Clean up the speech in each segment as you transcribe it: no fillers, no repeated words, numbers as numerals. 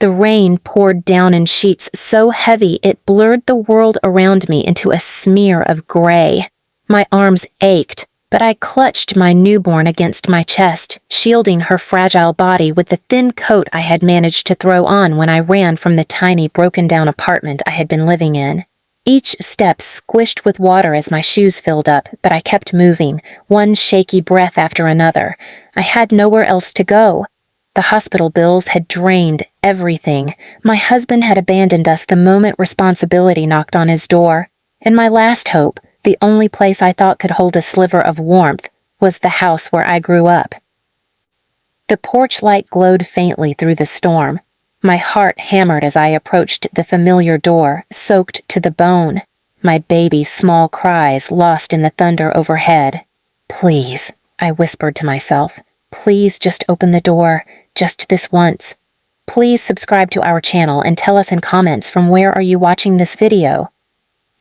The rain poured down in sheets so heavy it blurred the world around me into a smear of gray. My arms ached, but I clutched my newborn against my chest, shielding her fragile body with the thin coat I had managed to throw on when I ran from the tiny broken-down apartment I had been living in. Each step squished with water as my shoes filled up, but I kept moving, one shaky breath after another. I had nowhere else to go. The hospital bills had drained everything. My husband had abandoned us the moment responsibility knocked on his door. And my last hope, the only place I thought could hold a sliver of warmth, was the house where I grew up. The porch light glowed faintly through the storm. My heart hammered as I approached the familiar door, soaked to the bone, my baby's small cries lost in the thunder overhead. "Please," I whispered to myself, "please just open the door, just this once. Please subscribe to our channel and tell us in comments from where are you watching this video."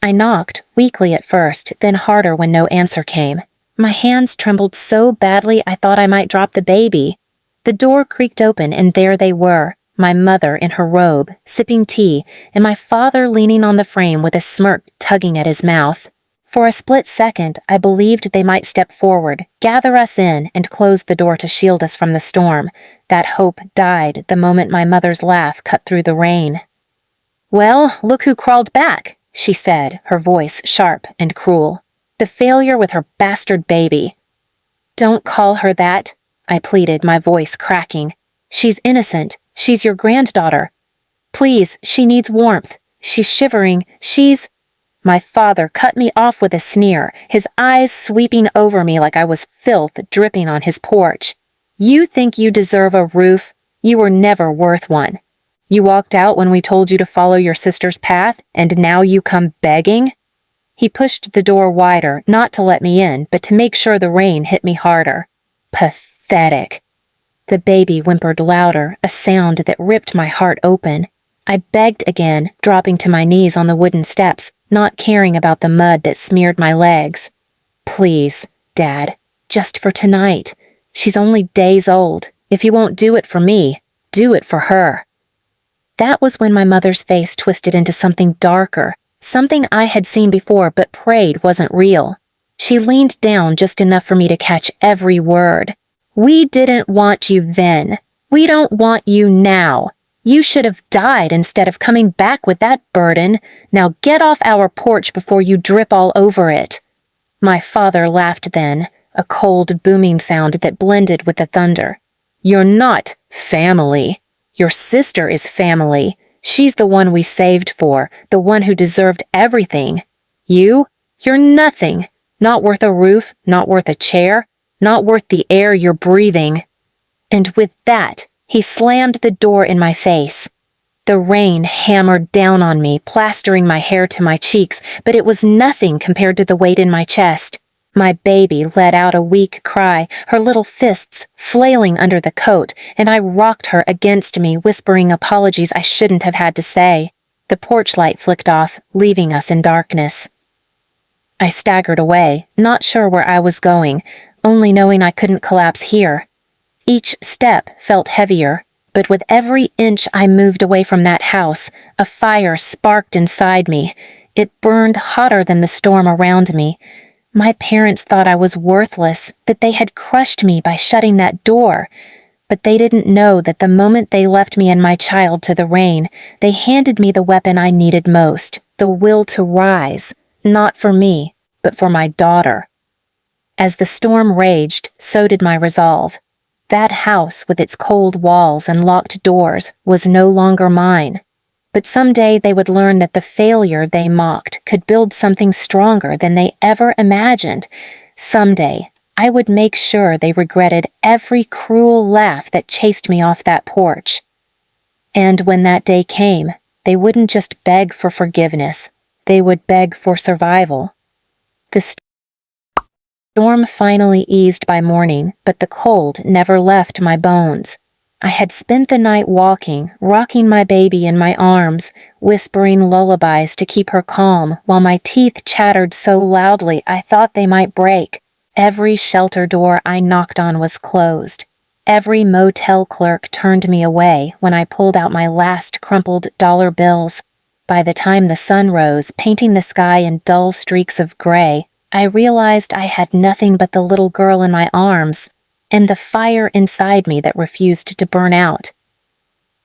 I knocked, weakly at first, then harder when no answer came. My hands trembled so badly I thought I might drop the baby. The door creaked open and there they were, my mother in her robe, sipping tea, and my father leaning on the frame with a smirk tugging at his mouth. For a split second, I believed they might step forward, gather us in, and close the door to shield us from the storm. That hope died the moment my mother's laugh cut through the rain. "Well, look who crawled back," she said, her voice sharp and cruel. "The failure with her bastard baby." "Don't call her that," I pleaded, my voice cracking. "She's innocent. She's your granddaughter. Please, she needs warmth. She's shivering. She's—" My father cut me off with a sneer, his eyes sweeping over me like I was filth dripping on his porch. "You think you deserve a roof? You were never worth one. You walked out when we told you to follow your sister's path, and now you come begging?" He pushed the door wider, not to let me in, but to make sure the rain hit me harder. Pathetic. The baby whimpered louder, a sound that ripped my heart open. I begged again, dropping to my knees on the wooden steps, not caring about the mud that smeared my legs. "Please, Dad, just for tonight. She's only days old. If you won't do it for me, do it for her." That was when my mother's face twisted into something darker, something I had seen before but prayed wasn't real. She leaned down just enough for me to catch every word. "We didn't want you then. We don't want you now. You should have died instead of coming back with that burden. Now get off our porch before you drip all over it." My father laughed then, a cold, booming sound that blended with the thunder. "You're not family. Your sister is family. She's the one we saved for, the one who deserved everything. You're nothing. Not worth a roof, not worth a chair, not worth the air you're breathing." And with that, he slammed the door in my face. The rain hammered down on me, plastering my hair to my cheeks, but it was nothing compared to the weight in my chest. My baby let out a weak cry, her little fists flailing under the coat, and I rocked her against me, whispering apologies I shouldn't have had to say. The porch light flicked off, leaving us in darkness. I staggered away, not sure where I was going, only knowing I couldn't collapse here. Each step felt heavier, but with every inch I moved away from that house, a fire sparked inside me. It burned hotter than the storm around me. My parents thought I was worthless, that they had crushed me by shutting that door. But they didn't know that the moment they left me and my child to the rain, they handed me the weapon I needed most, the will to rise, not for me, but for my daughter. As the storm raged, so did my resolve. That house with its cold walls and locked doors was no longer mine. But someday they would learn that the failure they mocked could build something stronger than they ever imagined. Someday, I would make sure they regretted every cruel laugh that chased me off that porch. And when that day came, they wouldn't just beg for forgiveness. They would beg for survival. The storm finally eased by morning, but the cold never left my bones. I had spent the night walking, rocking my baby in my arms, whispering lullabies to keep her calm, while my teeth chattered so loudly I thought they might break. Every shelter door I knocked on was closed. Every motel clerk turned me away when I pulled out my last crumpled dollar bills. By the time the sun rose, painting the sky in dull streaks of gray, I realized I had nothing but the little girl in my arms, and the fire inside me that refused to burn out.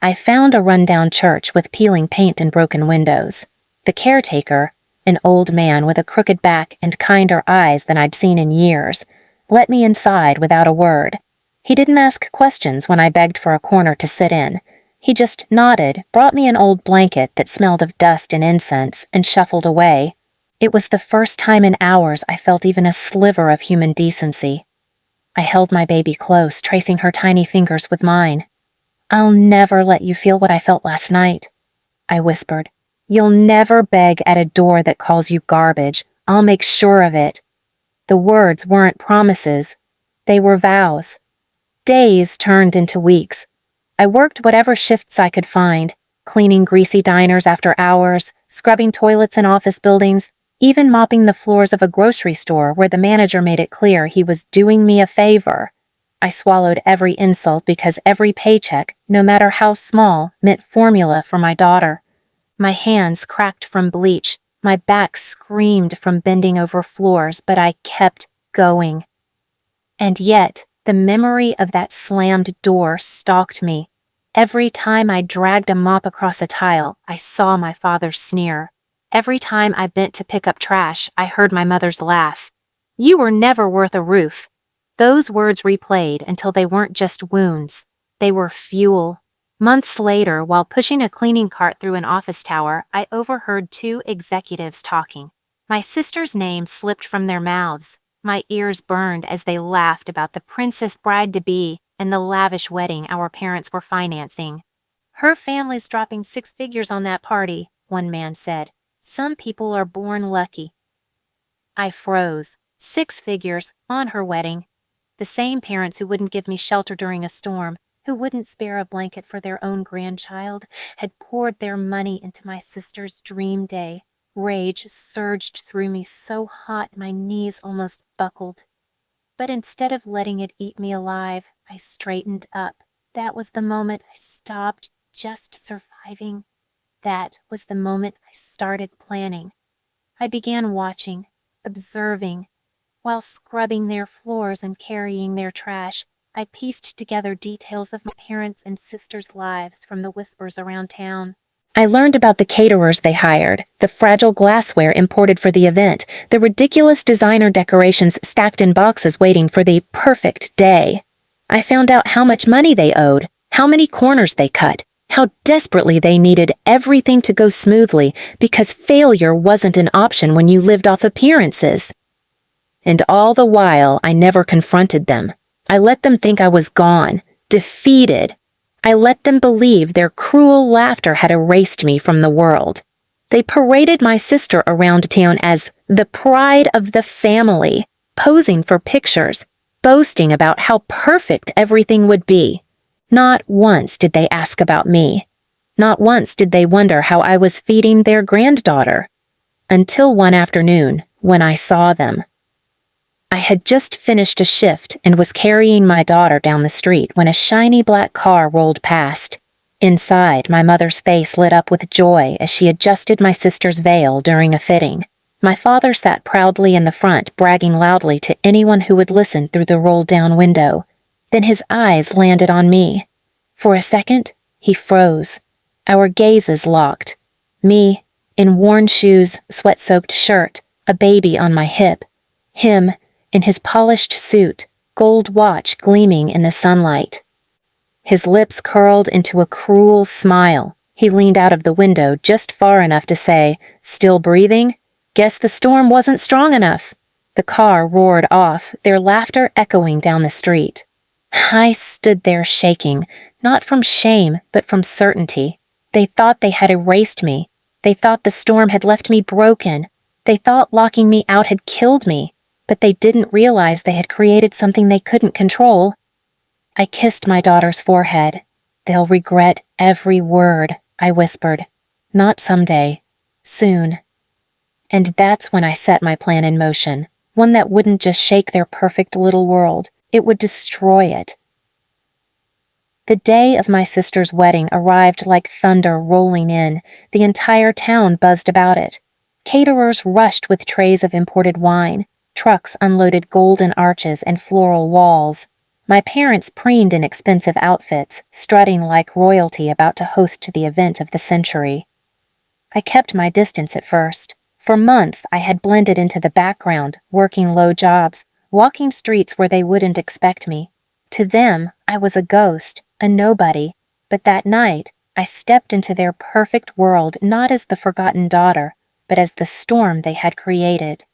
I found a rundown church with peeling paint and broken windows. The caretaker, an old man with a crooked back and kinder eyes than I'd seen in years, let me inside without a word. He didn't ask questions when I begged for a corner to sit in. He just nodded, brought me an old blanket that smelled of dust and incense, and shuffled away. It was the first time in hours I felt even a sliver of human decency. I held my baby close, tracing her tiny fingers with mine. "I'll never let you feel what I felt last night," I whispered. "You'll never beg at a door that calls you garbage. I'll make sure of it." The words weren't promises. They were vows. Days turned into weeks. I worked whatever shifts I could find, cleaning greasy diners after hours, scrubbing toilets in office buildings, even mopping the floors of a grocery store where the manager made it clear he was doing me a favor. I swallowed every insult because every paycheck, no matter how small, meant formula for my daughter. My hands cracked from bleach, my back screamed from bending over floors, but I kept going. And yet, the memory of that slammed door stalked me. Every time I dragged a mop across a tile, I saw my father's sneer. Every time I bent to pick up trash, I heard my mother's laugh. "You were never worth a roof." Those words replayed until they weren't just wounds. They were fuel. Months later, while pushing a cleaning cart through an office tower, I overheard two executives talking. My sister's name slipped from their mouths. My ears burned as they laughed about the princess bride-to-be and the lavish wedding our parents were financing. "Her family's dropping 6 figures on that party," one man said. "Some people are born lucky." I froze. 6 figures on her wedding. The same parents who wouldn't give me shelter during a storm, who wouldn't spare a blanket for their own grandchild, had poured their money into my sister's dream day. Rage surged through me so hot my knees almost buckled. But instead of letting it eat me alive, I straightened up. That was the moment I stopped just surviving. That was the moment I started planning. I began watching, observing. While scrubbing their floors and carrying their trash, I pieced together details of my parents' and sisters' lives from the whispers around town. I learned about the caterers they hired, the fragile glassware imported for the event, the ridiculous designer decorations stacked in boxes waiting for the perfect day. I found out how much money they owed, how many corners they cut, how desperately they needed everything to go smoothly because failure wasn't an option when you lived off appearances. And all the while, I never confronted them. I let them think I was gone, defeated. I let them believe their cruel laughter had erased me from the world. They paraded my sister around town as the pride of the family, posing for pictures, boasting about how perfect everything would be. Not once did they ask about me. Not once did they wonder how I was feeding their granddaughter. Until one afternoon, when I saw them. I had just finished a shift and was carrying my daughter down the street when a shiny black car rolled past. Inside, my mother's face lit up with joy as she adjusted my sister's veil during a fitting. My father sat proudly in the front, bragging loudly to anyone who would listen through the rolled-down window. Then his eyes landed on me. For a second, he froze. Our gazes locked. Me, in worn shoes, sweat-soaked shirt, a baby on my hip. Him, in his polished suit, gold watch gleaming in the sunlight. His lips curled into a cruel smile. He leaned out of the window just far enough to say, "Still breathing? Guess the storm wasn't strong enough." The car roared off, their laughter echoing down the street. I stood there shaking, not from shame, but from certainty. They thought they had erased me. They thought the storm had left me broken. They thought locking me out had killed me. But they didn't realize they had created something they couldn't control. I kissed my daughter's forehead. "They'll regret every word," I whispered. "Not someday. Soon." And that's when I set my plan in motion, one that wouldn't just shake their perfect little world, it would destroy it. The day of my sister's wedding arrived like thunder rolling in. The entire town buzzed about it. Caterers rushed with trays of imported wine. Trucks unloaded golden arches and floral walls. My parents preened in expensive outfits, strutting like royalty about to host the event of the century. I kept my distance at first. For months, I had blended into the background, working low jobs, walking streets where they wouldn't expect me. To them, I was a ghost, a nobody. But that night, I stepped into their perfect world not as the forgotten daughter, but as the storm they had created.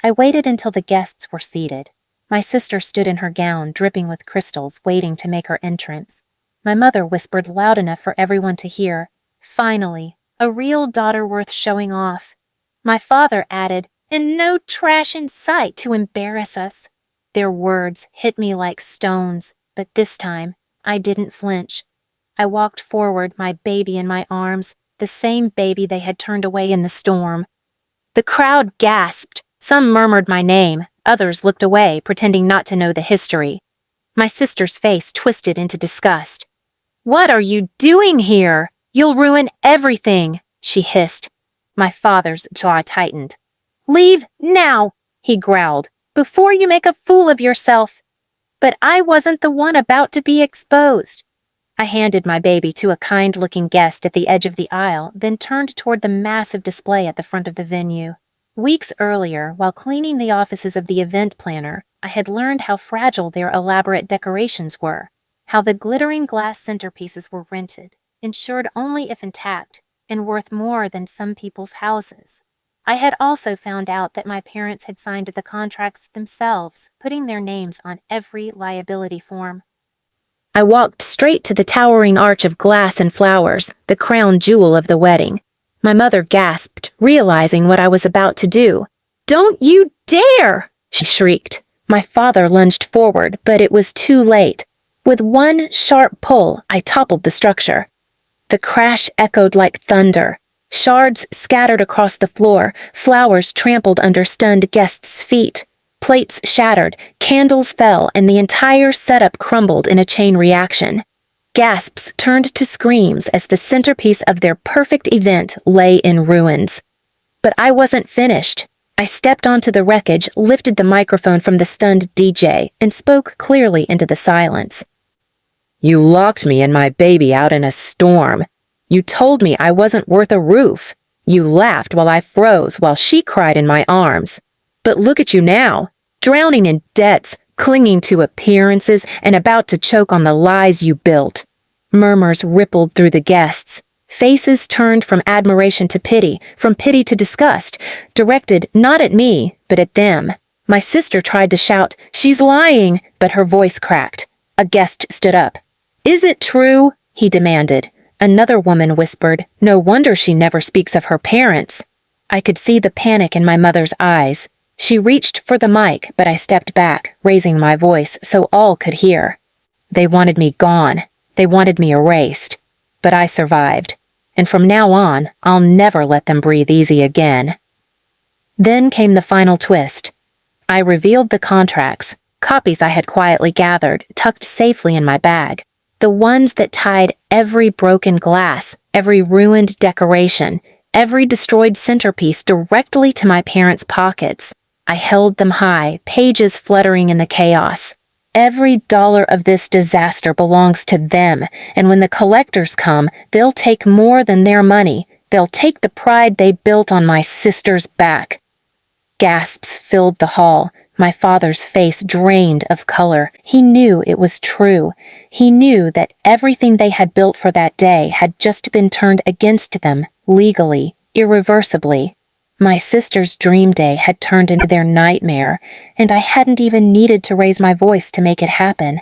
I waited until the guests were seated. My sister stood in her gown, dripping with crystals, waiting to make her entrance. My mother whispered loud enough for everyone to hear, "Finally, a real daughter worth showing off." My father added, "And no trash in sight to embarrass us." Their words hit me like stones, but this time, I didn't flinch. I walked forward, my baby in my arms, the same baby they had turned away in the storm. The crowd gasped. Some murmured my name, others looked away, pretending not to know the history. My sister's face twisted into disgust. "What are you doing here? You'll ruin everything," she hissed. My father's jaw tightened. "Leave now," he growled, "before you make a fool of yourself." But I wasn't the one about to be exposed. I handed my baby to a kind-looking guest at the edge of the aisle, then turned toward the massive display at the front of the venue. Weeks earlier, while cleaning the offices of the event planner, I had learned how fragile their elaborate decorations were, how the glittering glass centerpieces were rented, insured only if intact, and worth more than some people's houses. I had also found out that my parents had signed the contracts themselves, putting their names on every liability form. I walked straight to the towering arch of glass and flowers, the crown jewel of the wedding. My mother gasped, realizing what I was about to do. "Don't you dare!" she shrieked. My father lunged forward, but it was too late. With one sharp pull, I toppled the structure. The crash echoed like thunder. Shards scattered across the floor, flowers trampled under stunned guests' feet. Plates shattered, candles fell, and the entire setup crumbled in a chain reaction. Gasps turned to screams as the centerpiece of their perfect event lay in ruins. But I wasn't finished. I stepped onto the wreckage, lifted the microphone from the stunned DJ, and spoke clearly into the silence. "You locked me and my baby out in a storm. You told me I wasn't worth a roof. You laughed while I froze while she cried in my arms. But look at you now, drowning in debts, clinging to appearances, and about to choke on the lies you built." Murmurs rippled through the guests. Faces turned from admiration to pity, from pity to disgust, directed not at me, but at them. My sister tried to shout, "She's lying," but her voice cracked. A guest stood up. "Is it true?" he demanded. Another woman whispered, "No wonder she never speaks of her parents." I could see the panic in my mother's eyes. She reached for the mic, but I stepped back, raising my voice so all could hear. They wanted me gone. They wanted me erased. But I survived. And from now on, I'll never let them breathe easy again. Then came the final twist. I revealed the contracts, copies I had quietly gathered, tucked safely in my bag. The ones that tied every broken glass, every ruined decoration, every destroyed centerpiece directly to my parents' pockets. I held them high, pages fluttering in the chaos. Every dollar of this disaster belongs to them, and when the collectors come, they'll take more than their money. They'll take the pride they built on my sister's back. Gasps filled the hall. My father's face drained of color. He knew it was true. He knew that everything they had built for that day had just been turned against them, legally, irreversibly. My sister's dream day had turned into their nightmare, and I hadn't even needed to raise my voice to make it happen.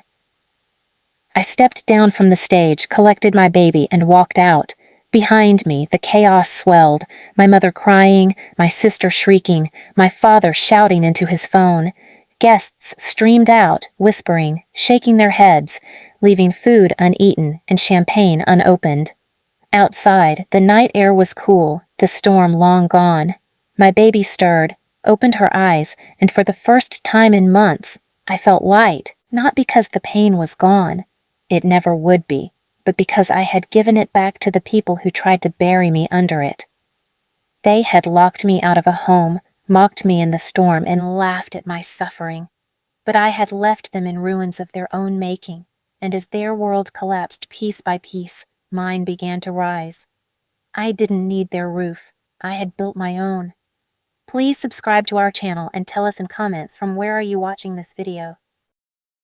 I stepped down from the stage, collected my baby, and walked out. Behind me, the chaos swelled, my mother crying, my sister shrieking, my father shouting into his phone. Guests streamed out, whispering, shaking their heads, leaving food uneaten and champagne unopened. Outside, the night air was cool, the storm long gone. My baby stirred, opened her eyes, and for the first time in months, I felt light, not because the pain was gone, It never would be, but because I had given it back to the people who tried to bury me under it. They had locked me out of a home, mocked me in the storm, and laughed at my suffering. But I had left them in ruins of their own making, and as their world collapsed piece by piece, mine began to rise. I didn't need their roof. I had built my own. Please subscribe to our channel and tell us in comments from where are you watching this video.